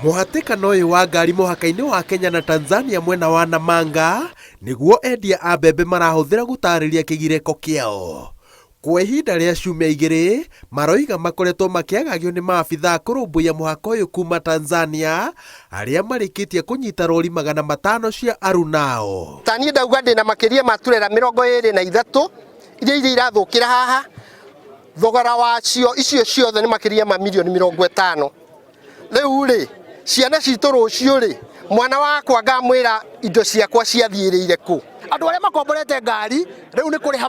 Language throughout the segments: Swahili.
Muhatĩkano ũyũ wa ngari mũhaka-inĩ wa Kenya na Tanzania mwena wa Namanga nĩguo endia a mbembe marahũthĩra gũtarĩria kĩgirĩko kĩao. Kwa ihinda rĩa ciumia igĩrĩ, maroiga makoretwo makĩagagio nĩ maabithaa kũrũmbũiya mũhaka ũyũ kuma Tanzania, arĩa marĩkĩtie kũnyita rori 500 cia arunao. Tani ndauga ndĩna makĩria ma turera 23 iria irathũkĩra haha. Thogora wacio icio ciothe nĩ makĩria ma milioni 50. Rĩu rĩ, ciana citũ rũciũ rĩ, mwana wakwa ngamwĩra indo ciakwa ciathiĩrĩire kũ? Andũ arĩa makomborete ngari rĩu nĩ kũrĩha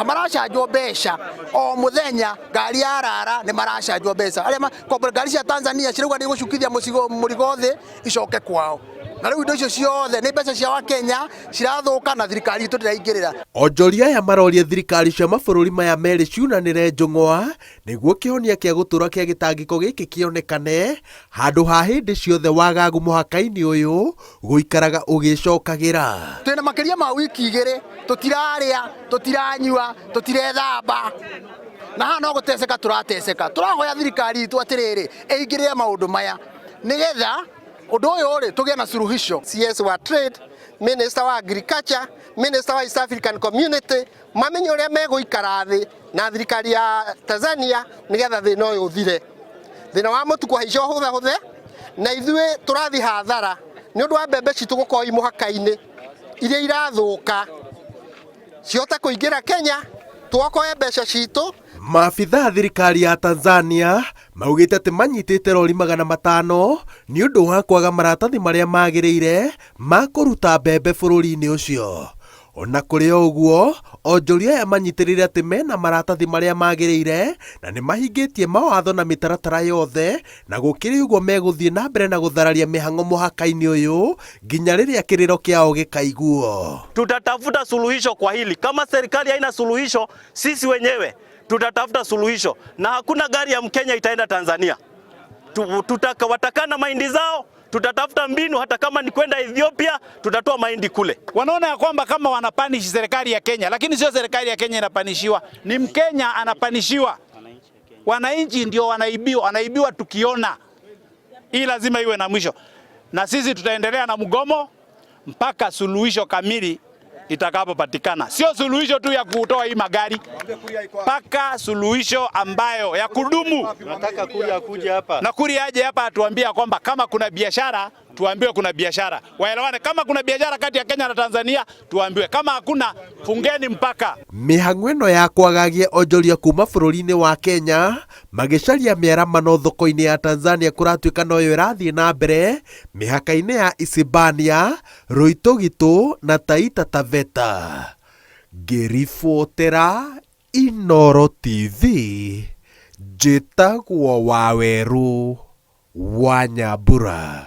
maracanjwo mbeca o mũthenya. Ngari yarara nĩ maracanjwo mbeca. Arĩa makombora ngari cia Tanzania cirauga nĩ gũcukithia mũrigo thĩ icoke kwao. Na rĩu indo icio ciothe nĩ mbeca cia Wakenya cirathũka na thirikari itũ ndĩraingĩrĩra. Onjoria aya maroria thirikari cia mabũrũri maya merĩ ciunanĩre njũng'wa nĩguo kĩhonia kĩa gũtũra kĩa gĩtangĩko gĩkĩ kĩonekane, handũ ha hĩndĩ ciothe wagagu mũhaka-inĩ ũyũ gũikaraga ũgĩcokagĩra. Twĩna makĩria ma wiki igĩrĩ tũtirarĩa, tũtiranyua, tũtirethamba. Na haha no gũteceka tũrateceka. Tũrahoya thirikari itũ atĩrĩrĩ ĩingĩrĩre maũndũ maya nĩgetha ũndũ ũyũ rĩ tũgĩe na suluhisho. CS wa Trade, Minister wa Agriculture, Minister wa East African Community mamenye ũrĩa megũikara thĩ na thirikari ya Tanzania nĩgetha thĩna ũyũ ũthire. Thĩna wa mũtu kũhaica hũthahũthe na ithuĩ tũrathi hathara nĩ ũndũ wa mbembe citũ gũkorwo i mũhaka-inĩ iria irathũka cihote kũingĩra Kenya tuokoe mbeca citũ. Maabithaa thirikari ya Tanzania maugĩte atĩ manyitĩte rori 500 nĩ ũndũ wa kwaga maratathi marĩa magĩrĩire ma kũruta mbembe bũrũri-inĩ ũcio. Ona kũrĩ ũguo, onjoria aya manyitĩrĩire atĩ mena maratathi marĩa magĩrĩire na nĩ mahingĩtie mawatho na mĩtaratara yothe, na gũkĩrĩ ũguo megũthiĩ na mbere na gũthararia mĩhang'o mũhaka-inĩ ũyũ nginya rĩrĩa kĩrĩro kĩao gĩkaiguo. Tutatafuta suluhisho kwa hili. Kama serikali haina suluhisho, sisi wenyewe tutatafuta suluhisho, na hakuna gari ya Mkenya itaenda Tanzania. Watakana mahindi zao, tutatafuta mbinu, hata kama ni kwenda Ethiopia tutatoa mahindi kule. Wanaona ya kwamba kama wanapanish serikali ya Kenya, lakini sio serikali ya Kenya inapanishiwa, ni Mkenya anapanishiwa. Wananchi ndio wanaibiwa tukiona. Hii lazima iwe na mwisho, na sisi tutaendelea na mgomo mpaka suluhisho kamili itakapopatikana. Sio suluhisho tu ya kutoa hii magari, mpaka suluhisho ambayo ya kudumu. Nataka Kuria kuja hapa. Na Kuria aje hapa atuambia kwamba kama kuna biashara tuambiwe kuna biashara. Waelewane, kama kuna biashara kati ya Kenya na Tanzania tuambiwe, kama hakuna fungeni mpaka. Mĩhang'o ĩno ya kwagagia onjoria kuma bũrũri-inĩ wa Kenya magĩcaria mĩaramano thoko-inĩ ya Tanzania kũratuĩka noyo ĩrathiĩ na mbere mĩhaka-inĩ ya Isibania, Ruitũgitũ na Taita Taveta. Ngĩribotera Inooro TV, njĩtagwo Waweru wa Nyambura.